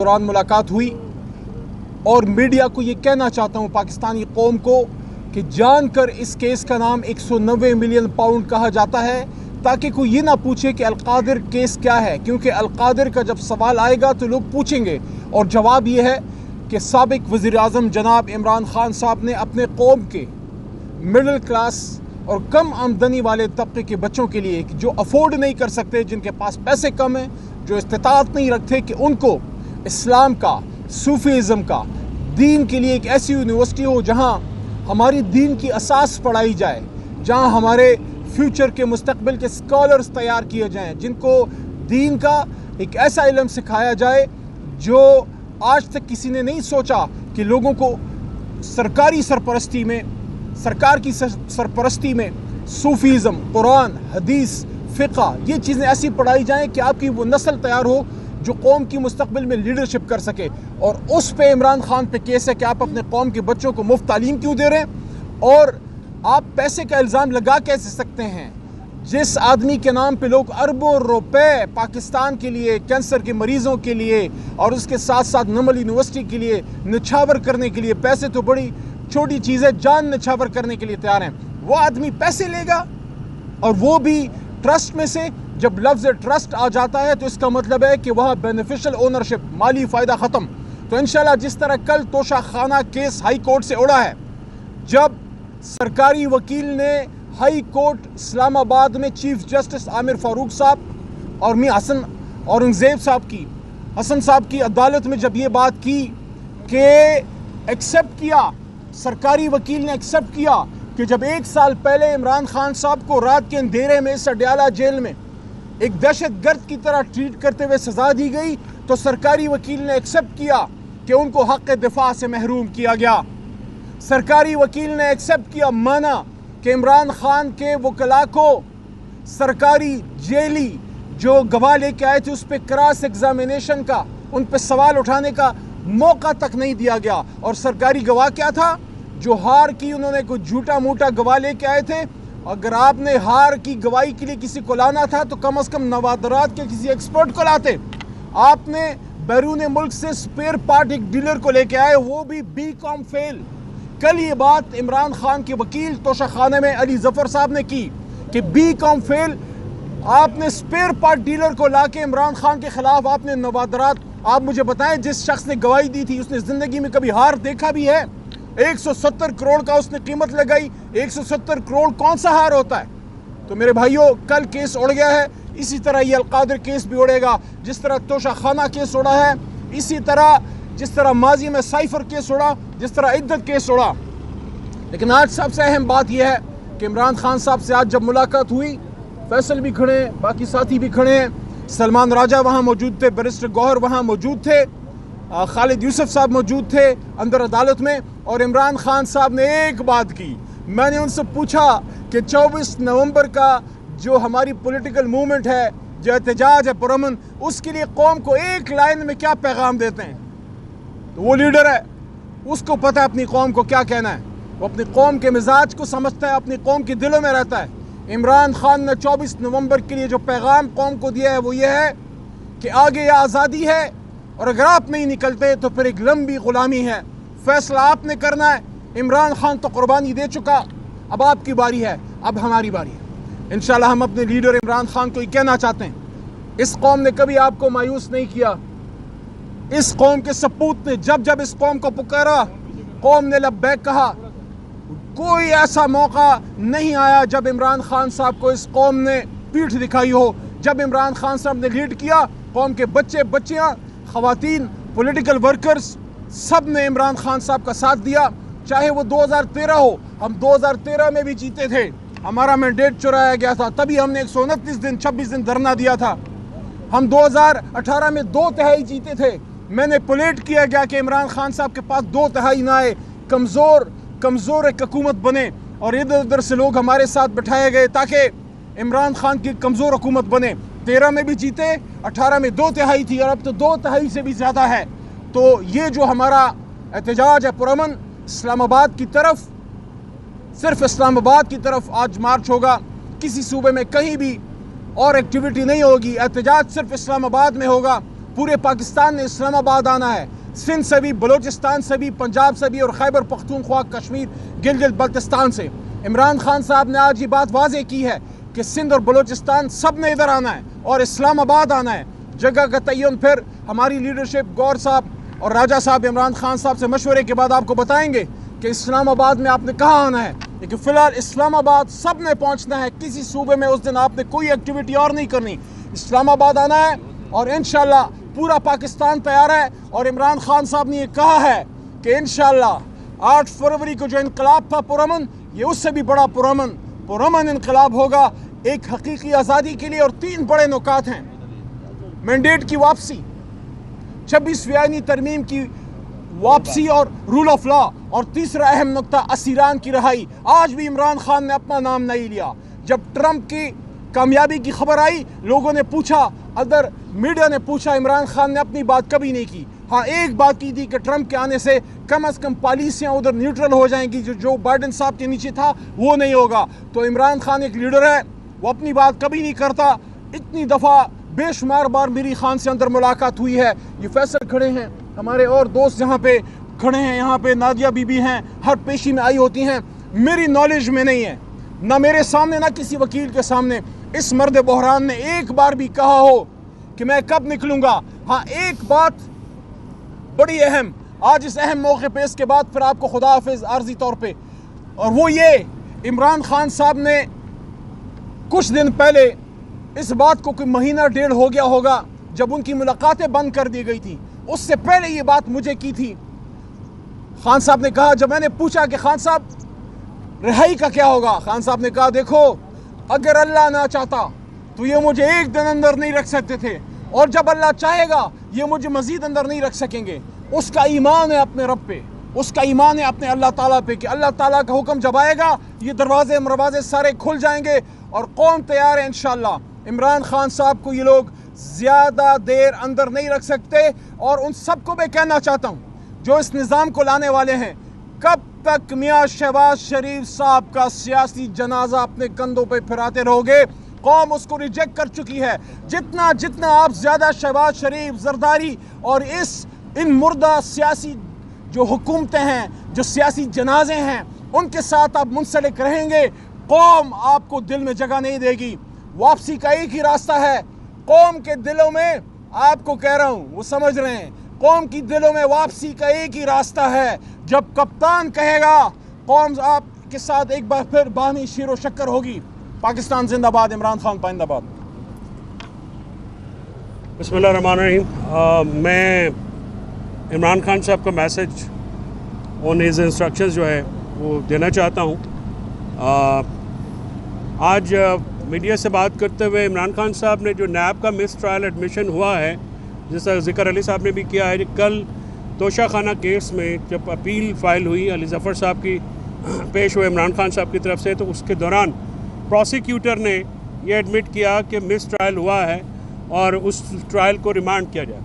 दौरान मुलाकात हुई और मीडिया को ये कहना चाहता हूँ पाकिस्तानी कौम को कि जानकर इस केस का नाम 190 मिलियन पाउंड कहा जाता है ताकि कोई ये ना पूछे कि अलकादिर केस क्या है, क्योंकि अलकादिर का जब सवाल आएगा तो लोग पूछेंगे और जवाब ये है कि साबिक वज़ीर आज़म जनाब इमरान खान साहब ने अपने कौम के मिडिल क्लास और कम आमदनी वाले तबके के बच्चों के लिए जो अफोर्ड नहीं कर सकते, जिनके पास पैसे कम हैं, जो इस्तिताअत नहीं रखते कि उनको इस्लाम का, सूफीज़म का, दीन के लिए एक ऐसी यूनिवर्सिटी हो जहाँ हमारी दीन की असास पढ़ाई जाए, जहाँ हमारे फ्यूचर के मुस्तकबिल के स्कॉलर्स तैयार किए जाएं, जिनको दीन का एक ऐसा इल्म सिखाया जाए जो आज तक किसी ने नहीं सोचा कि लोगों को सरकारी सरपरस्ती में, सरकार की सरपरस्ती में सूफीज़म, कुरान, हदीस, फ़िक़्ह, ये चीज़ें ऐसी पढ़ाई जाएं कि आपकी वो नस्ल तैयार हो जो कौम की मुस्तकबिल में लीडरशिप कर सके। और उस पे इमरान खान पे केस है कि आप अपने कौम के बच्चों को मुफ्त तालीम क्यों दे रहे हैं, और आप पैसे का इल्ज़ाम लगा कैसे सकते हैं जिस आदमी के नाम पे लोग अरबों रुपए पाकिस्तान के लिए, कैंसर के मरीज़ों के लिए और उसके साथ साथ नमल यूनिवर्सिटी के लिए निछावर करने के लिए, पैसे तो बड़ी छोटी चीज़ है, जान निछावर करने के लिए तैयार हैं। वो आदमी पैसे लेगा और वो भी ट्रस्ट में से। जब लफ्ज़ ट्रस्ट आ जाता है तो इसका मतलब है कि वहाँ बेनिफिशियल ओनरशिप, माली फ़ायदा ख़त्म। तो इंशाल्लाह जिस तरह कल तोशा खाना केस हाई कोर्ट से उड़ा है, जब सरकारी वकील ने हाई कोर्ट इस्लामाबाद में चीफ जस्टिस आमिर फारूक साहब और मियां हसन औरंगज़ेब साहब की, हसन साहब की अदालत में जब ये बात की कि एक्सेप्ट किया, सरकारी वकील ने एक्सेप्ट किया कि जब 1 साल पहले इमरान खान साहब को रात के अंधेरे में सडियाला जेल में एक दहशतगर्द की तरह ट्रीट करते हुए सज़ा दी गई, तो सरकारी वकील ने एक्सेप्ट किया कि उनको हक़ दिफा से महरूम किया गया। सरकारी वकील ने एक्सेप्ट किया, माना कि इमरान खान के वकला को सरकारी जेली जो गवाह लेके आए थे उस पर क्रॉस एग्जामिनेशन का, उन पर सवाल उठाने का मौका तक नहीं दिया गया। और सरकारी गवाह क्या था? जो हार की, उन्होंने कोई झूठा मूठा गवाह लेके आए थे। अगर आपने हार की गवाही के लिए किसी को लाना था तो कम से कम नवादरात के किसी एक्सपर्ट को लाते। आपने बैरून मुल्क से स्पेयर पार्ट एक डीलर को लेके आए, वो भी बीकॉम फेल। कल ये बात इमरान खान के वकील तोशा खाने में अली जफर साहब ने की कि बीकॉम फेल आपने स्पेयर पार्ट डीलर को लाके इमरान खान के खिलाफ आपने नवादरात। आप मुझे बताएं, जिस शख्स ने गवाही दी थी उसने जिंदगी में कभी हार देखा भी है? 170 करोड़ का उसने कीमत लगाई। 170 करोड़ कौन सा हार होता है? तो मेरे भाइयों, कल केस उड़ गया है, इसी तरह ये अलकादिर केस भी उड़ेगा। जिस तरह तोशा खाना केस उड़ा है, इसी तरह जिस तरह माजी में साइफर केस उड़ा, जिस तरह इद्दत केस उड़ा। लेकिन आज सबसे अहम बात यह है कि इमरान खान साहब से आज जब मुलाकात हुई, फैसल भी खड़े हैं, बाकी साथी भी खड़े हैं, सलमान राजा वहाँ मौजूद थे, बैरिस्टर गौहर वहाँ मौजूद थे, खालिद यूसुफ साहब मौजूद थे अंदर अदालत में। और इमरान खान साहब ने एक बात की, मैंने उनसे पूछा कि 24 नवंबर का जो हमारी पॉलिटिकल मूवमेंट है, जो एहतजाज है पुरअमन, उसके लिए कौम को एक लाइन में क्या पैगाम देते हैं? तो वो लीडर है, उसको पता है अपनी कौम को क्या कहना है, वो अपनी कौम के मिजाज को समझता है, अपनी कौम के दिलों में रहता है। इमरान खान ने 24 नवंबर के लिए जो पैगाम कौम को दिया है वो ये है कि आगे या आज़ादी है, और अगर आप नहीं निकलते तो फिर एक लंबी गुलामी है। फैसला आपने करना है। इमरान खान तो कुर्बानी दे चुका, अब आपकी बारी है, अब हमारी बारी है। इंशाल्लाह हम अपने लीडर इमरान खान को ये कहना चाहते हैं, इस कौम ने कभी आपको मायूस नहीं किया। इस कौम के सपूत ने जब जब इस कौम को पुकारा, कौम ने लब्बैक कहा। कोई ऐसा मौका नहीं आया जब इमरान खान साहब को इस कौम ने पीठ दिखाई हो। जब इमरान खान साहब ने लीड किया, कौम के बच्चे, बच्चियां, खवातीन, पॉलिटिकल वर्कर्स, सब ने इमरान खान साहब का साथ दिया। चाहे वो 2013 हो, हम 2013 में भी जीते थे, हमारा मैंडेट चुराया गया था, तभी हमने 129 दिन 26 दिन धरना दिया था। हम 2018 में 2 तिहाई जीते थे, मैनिपुलेट किया गया कि इमरान खान साहब के पास 2 तिहाई ना आए, कमज़ोर एक हुकूमत बने, और इधर उधर से लोग हमारे साथ बिठाए गए ताकि इमरान खान की कमज़ोर हुकूमत बने। 13 में भी जीते, 18 में 2 तिहाई थी, और अब तो 2 तिहाई से भी ज़्यादा है। तो ये जो हमारा एहतजाज है पुरअमन, इस्लामाबाद की तरफ, सिर्फ इस्लामाबाद की तरफ आज मार्च होगा, किसी सूबे में कहीं भी और एक्टिविटी नहीं होगी। एहतजाज सिर्फ इस्लामाबाद में होगा। पूरे पाकिस्तान ने इस्लामाबाद आना है, सिंध से भी, बलूचिस्तान से भी, पंजाब से भी और खैबर पख्तूनख्वा, कश्मीर, गिलगित बल्तिस्तान से। इमरान खान साहब ने आज ये बात वाज़ेह की है कि सिंध और बलूचिस्तान सब ने इधर आना है और इस्लामाबाद आना है। जगह का तयन फिर हमारी लीडरशिप गौर साहब और राजा साहब इमरान खान साहब से मशवरे के बाद आपको बताएंगे कि इस्लामाबाद में आपने कहाँ आना है। लेकिन फ़िलहाल इस्लामाबाद सब ने पहुँचना है, किसी सूबे में उस दिन आपने कोई एक्टिविटी और नहीं करनी, इस्लामाबाद आना है और इंशाल्लाह पूरा पाकिस्तान तैयार है। और इमरान खान साहब ने ये कहा है कि इंशाल्लाह 8 फरवरी को जो इनकलाब था पुरअमन, ये उससे भी बड़ा पुरअमन इनकलाब होगा एक हकीकी आज़ादी के लिए। और 3 बड़े नुकात हैं: मैंडेट की वापसी, 26वीं आईनी तरमीम की वापसी और रूल ऑफ लॉ, और तीसरा अहम नुक्ता असीरान की रिहाई। आज भी इमरान खान ने अपना नाम नहीं लिया। जब ट्रंप की कामयाबी की खबर आई, लोगों ने पूछा, अदर मीडिया ने पूछा, इमरान खान ने अपनी बात कभी नहीं की। हाँ, एक बात की थी कि ट्रंप के आने से कम पॉलिसियाँ उधर न्यूट्रल हो जाएंगी, जो बाइडेन साहब के नीचे था वो नहीं होगा। तो इमरान खान एक लीडर है, वो अपनी बात कभी नहीं करता। इतनी दफ़ा बेशुमार बार मेरी खान से अंदर मुलाकात हुई है। ये फैसल खड़े हैं, हमारे और दोस्त यहाँ पे खड़े हैं, यहाँ पे नादिया बीबी हैं, हर पेशी में आई होती हैं। मेरी नॉलेज में नहीं है, ना मेरे सामने ना किसी वकील के सामने, इस मर्द बहरान ने एक बार भी कहा हो कि मैं कब निकलूँगा। हाँ, एक बात बड़ी अहम, आज इस अहम मौके पे, इसके बाद फिर आपको खुदा हाफिज़ आर्जी तौर पे, और वो ये, इमरान खान साहब ने कुछ दिन पहले इस बात को कोई महीना डेढ़ हो गया होगा जब उनकी मुलाकातें बंद कर दी गई थी, उससे पहले ये बात मुझे की थी। खान साहब ने कहा, जब मैंने पूछा कि खान साहब रिहाई का क्या होगा, खान साहब ने कहा, देखो अगर अल्लाह ना चाहता तो ये मुझे एक दिन अंदर नहीं रख सकते थे, और जब अल्लाह चाहेगा ये मुझे मज़ीद अंदर नहीं रख सकेंगे। उसका ईमान है अपने रब पे, उसका ईमान है अपने अल्लाह ताला पे कि अल्लाह ताला का हुक्म जब आएगा ये दरवाजे सारे खुल जाएंगे और कौन तैयार है इंशाल्लाह। इमरान खान साहब को ये लोग ज़्यादा देर अंदर नहीं रख सकते। और उन सबको मैं कहना चाहता हूँ जो इस निज़ाम को लाने वाले हैं, कब तक मियाँ शहबाज शरीफ साहब का सियासी जनाजा अपने कंधों पे फिराते रहोगे? कौम उसको रिजेक्ट कर चुकी है। जितना जितना आप ज़्यादा शहबाज शरीफ, जरदारी और इन मुर्दा सियासी जो हुकूमतें हैं, जो सियासी जनाजे हैं, उनके साथ आप मुंसलिक रहेंगे, कौम आपको दिल में जगह नहीं देगी। वापसी का एक ही रास्ता है, कौम के दिलों में, आपको कह रहा हूँ, वो समझ रहे हैं, कौम की दिलों में वापसी का एक ही रास्ता है। जब कप्तान कहेगा, कौम आपके साथ एक बार फिर बानी शीरो शक्कर होगी। पाकिस्तान जिंदाबाद, इमरान खान पाइंदाबाद। बिस्मिल्लाहिर्रहमानिर्रहीम। मैं इमरान खान साहब का मैसेज ऑन हिज इंस्ट्रक्शंस जो है वो देना चाहता हूँ। आज मीडिया से बात करते हुए इमरान खान साहब ने जो नैब का मिस ट्रायल एडमिशन हुआ है, जिसका जिक्र अली साहब ने भी किया है, कल तोशा खाना केस में जब अपील फ़ाइल हुई अली ज़फ़र साहब की पेश हुए इमरान खान साहब की तरफ से, तो उसके दौरान प्रोसिक्यूटर ने ये एडमिट किया कि मिस ट्रायल हुआ है और उस ट्रायल को रिमांड किया जाए।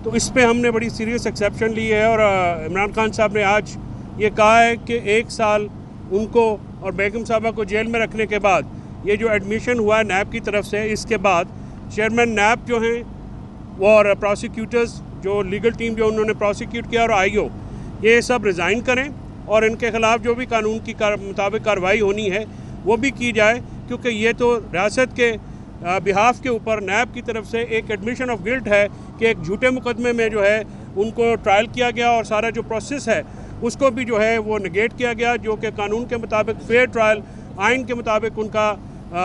तो इस पे हमने बड़ी सीरियस एक्सेप्शन ली है और इमरान खान साहब ने आज ये कहा है कि 1 साल उनको और बेगम साहबा को जेल में रखने के बाद ये जो एडमिशन हुआ है नैब की तरफ से, इसके बाद चेयरमैन नैब जो हैं वो और प्रोसिक्यूटर्स, जो लीगल टीम जो उन्होंने प्रोसिक्यूट किया, और आईओ, ये सब रिज़ाइन करें और इनके ख़िलाफ़ जो भी कानून की मुताबिक कार्रवाई होनी है वो भी की जाए, क्योंकि ये तो रियासत के बिहाफ के ऊपर नैब की तरफ से एक एडमिशन ऑफ गिल्ट है कि एक झूठे मुकदमे में जो है उनको ट्रायल किया गया और सारा जो प्रोसेस है उसको भी जो है वो निगेट किया गया, जो कि कानून के मुताबिक फेयर ट्रायल, आइन के मुताबिक उनका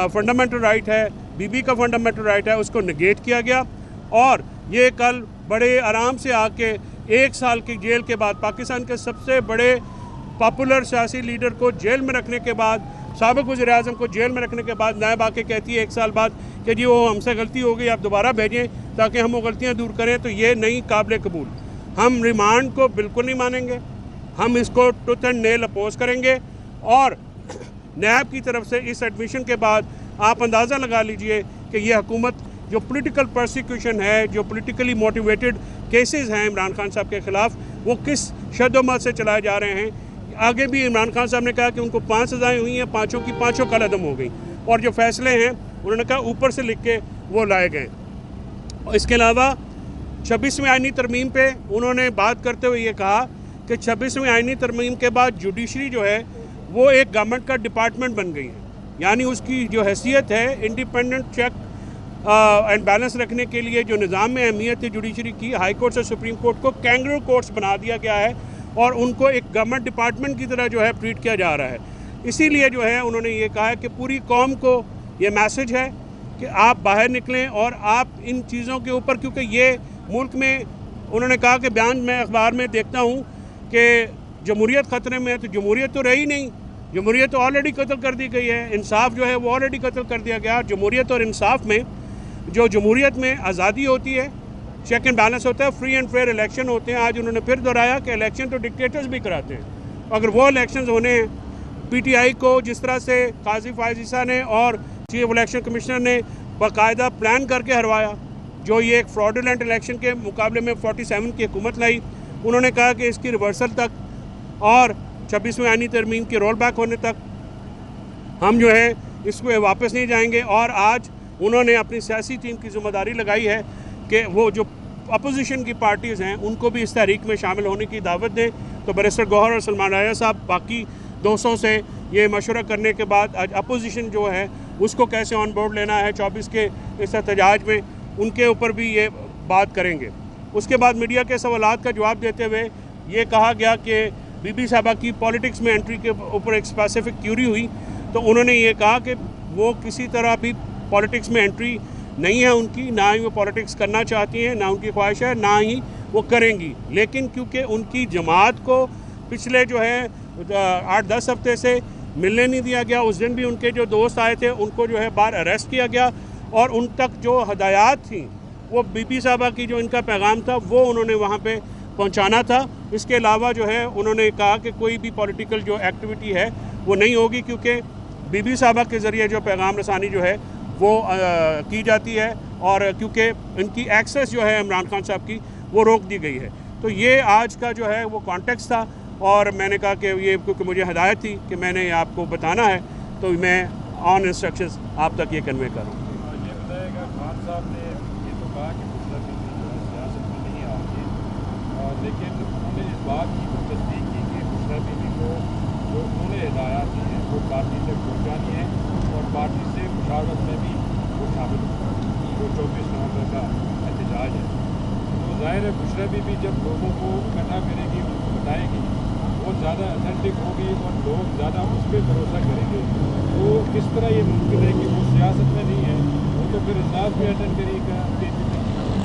फंडामेंटल राइट है, बीबी का फंडामेंटल राइट है, उसको निगेट किया गया। और ये कल बड़े आराम से आके 1 साल की जेल के बाद, पाकिस्तान के सबसे बड़े पॉपुलर सियासी लीडर को जेल में रखने के बाद, साबिक़ वज़ीर-ए-आज़म को जेल में रखने के बाद नायब आके कहती है 1 साल बाद कि जी वो हमसे गलती हो गई, आप दोबारा भेजें ताकि हम वो गलतियाँ दूर करें। तो ये नहीं काबिल कबूल। हम रिमांड को बिल्कुल नहीं मानेंगे, हम इसको टूथ एंड नेल अपोज करेंगे। और नैब की तरफ से इस एडमिशन के बाद आप अंदाज़ा लगा लीजिए कि ये हुकूमत जो पॉलिटिकल परसिक्यूशन है, जो पॉलिटिकली मोटिवेटेड केसेस हैं इमरान खान साहब के ख़िलाफ़, वो किस शद्दोमत से चलाए जा रहे हैं। आगे भी इमरान खान साहब ने कहा कि उनको 5 सज़ाएँ हुई हैं, 5 की 5 कलअदम हो गई, और जो फैसले हैं उन्होंने कहा ऊपर से लिख के वो लाए गए। और इसके अलावा 26वीं आईनी तरमीम पे उन्होंने बात करते हुए ये कहा कि 26वीं आईनी तरमीम के बाद जुडिशरी जो है वो एक गवर्नमेंट का डिपार्टमेंट बन गई है, यानी उसकी जो हैसियत है इंडिपेंडेंट चेक एंड बैलेंस रखने के लिए जो निज़ाम में अहमियत है जुडिशरी की, हाई कोर्ट से सुप्रीम कोर्ट को कैंगरू कोर्ट्स बना दिया गया है और उनको एक गवर्नमेंट डिपार्टमेंट की तरह जो है ट्रीट किया जा रहा है। इसीलिए जो है उन्होंने ये कहा है कि पूरी कौम को ये मैसेज है कि आप बाहर निकलें और आप इन चीज़ों के ऊपर, क्योंकि ये मुल्क में, उन्होंने कहा कि बयान में अखबार में देखता हूँ कि जमहूरियत ख़तरे में है, तो जमहूरियत तो रही नहीं, जमहूरियत तो ऑलरेडी कत्ल कर दी गई है, इंसाफ जो है वो ऑलरेडी कत्ल कर दिया गया। जमहूरियत और इंसाफ में जो जमहूरियत में आज़ादी होती है, चेक एंड बैलेंस होता है, फ्री एंड फेयर इलेक्शन होते हैं। आज उन्होंने फिर दोहराया कि इलेक्शन तो डिक्टेटर्स भी कराते हैं, अगर वो इलेक्शंस होने हैं, पीटीआई को जिस तरह से काजी फायज ईसा ने और चीफ इलेक्शन कमिश्नर ने बाकायदा प्लान करके हरवाया, जो ये एक फ्रॉडुलेंट इलेक्शन के मुकाबले में 47 की हुकूमत लाई, उन्होंने कहा कि इसकी रिवर्सल तक और 26वीं आईनी तरमीम के रोल बैक होने तक हम जो है इसको वापस नहीं जाएंगे। और आज उन्होंने अपनी सियासी टीम की जिम्मेदारी लगाई है कि वो जो अपोजिशन की पार्टीज़ हैं उनको भी इस तहरीक में शामिल होने की दावत दें। तो बैरिस्टर गौहर और सलमान राजा साहब बाकी दोस्तों से ये मशवरा करने के बाद आज अपोजिशन जो है उसको कैसे ऑन बोर्ड लेना है 24 के इस एहतजाज में, उनके ऊपर भी ये बात करेंगे। उसके बाद मीडिया के सवालात का जवाब देते हुए ये कहा गया कि बीबी साहबा की पॉलिटिक्स में एंट्री के ऊपर एक स्पेसिफिक क्यूरी हुई, तो उन्होंने ये कहा कि वो किसी तरह भी पॉलिटिक्स में एंट्री नहीं है उनकी, ना ही वो पॉलिटिक्स करना चाहती हैं, ना उनकी ख्वाहिश है, ना ही वो करेंगी। लेकिन क्योंकि उनकी जमात को पिछले जो है 8-10 हफ्ते से मिलने नहीं दिया गया, उस दिन भी उनके जो दोस्त आए थे उनको जो है बाहर अरेस्ट किया गया और उन तक जो हदायत थी वो बीबी साहबा की जो इनका पैगाम था वो उन्होंने वहाँ पे पहुँचाना था। इसके अलावा जो है उन्होंने कहा कि कोई भी पॉलिटिकल जो एक्टिविटी है वो नहीं होगी, क्योंकि बीबी साहबा के ज़रिए जो पैगाम रसानी जो है वो की जाती है और क्योंकि इनकी एक्सेस जो है इमरान खान साहब की वो रोक दी गई है। तो ये आज का जो है वो कॉन्टेक्स्ट था और मैंने कहा कि ये क्योंकि मुझे हिदायत थी कि मैंने आपको बताना है तो मैं ऑन इंस्ट्रक्शंस आप तक ये कन्वे करूँ। ये बताएगा खान साहब ने ये तो कहा कि मुस्लिम सियासत में नहीं आएंगे, लेकिन उन्होंने इस बात की तो तस्दीक की कि मुस्लिम को जो उन्होंने हिदायत दी है वो पार्टी तक पहुँचानी है और पार्टी से मुशावरत में भी वो शामिल जो 24 नवंबर का एहतजाज है। तो ज़ाहिर है मुशरफी भी जब लोगों को इकट्ठा करेगी, उनको बताएगी, वो ज़्यादा अथेंटिक होगी और लोग ज़्यादा उस पर भरोसा करेंगे। तो किस तरह ये मुमकिन है कि वो सियासत में नहीं है, वो तो फिर इजलास भी अटेंड करेगा।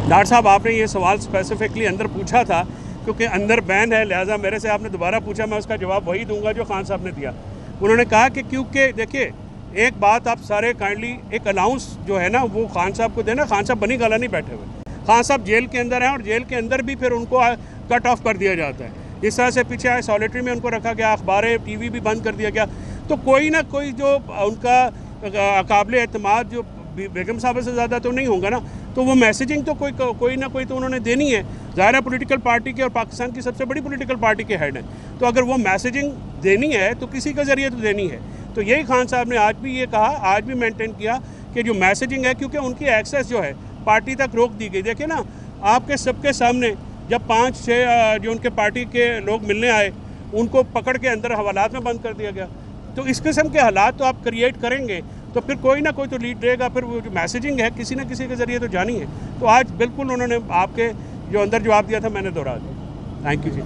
डॉक्टर साहब आपने ये सवाल स्पेसिफिकली अंदर पूछा था, क्योंकि अंदर बैन है, लिहाजा मेरे से आपने दोबारा पूछा, मैं उसका जवाब वही दूंगा जो खान साहब ने दिया। उन्होंने कहा कि क्योंकि देखिए एक बात आप सारे काइंडली एक अलाउंस जो है ना वो खान साहब को देना, खान साहब बनी गला नहीं बैठे हुए, खान साहब जेल के अंदर हैं और जेल के अंदर भी फिर उनको कट ऑफ कर दिया जाता है। इस तरह से पीछे आए सॉलिटरी में उनको रखा गया, अखबारें टीवी भी बंद कर दिया गया। तो कोई ना कोई जो उनका काबिल एतमाद जो बेगम साहब से ज़्यादा तो नहीं होगा ना, तो वो मैसेजिंग तो कोई ना कोई तो उन्होंने देनी है। ज़ाहिर है पॉलिटिकल पार्टी के और पाकिस्तान की सबसे बड़ी पॉलिटिकल पार्टी के हेड हैं, तो अगर वो मैसेजिंग देनी है तो किसी के ज़रिए तो देनी है। तो यही खान साहब ने आज भी ये कहा, आज भी मेंटेन किया कि जो मैसेजिंग है, क्योंकि उनकी एक्सेस जो है पार्टी तक रोक दी गई। देखिए ना, आपके सबके सामने जब 5-6 जो उनके पार्टी के लोग मिलने आए उनको पकड़ के अंदर हवालात में बंद कर दिया गया। तो इस किस्म के हालात तो आप क्रिएट करेंगे तो फिर कोई ना कोई तो लीड रहेगा, फिर वो जो मैसेजिंग है किसी न किसी के ज़रिए तो जानी है। तो आज बिल्कुल उन्होंने आपके जो अंदर जवाब दिया था मैंने दोहरा दिया। Thank you ji.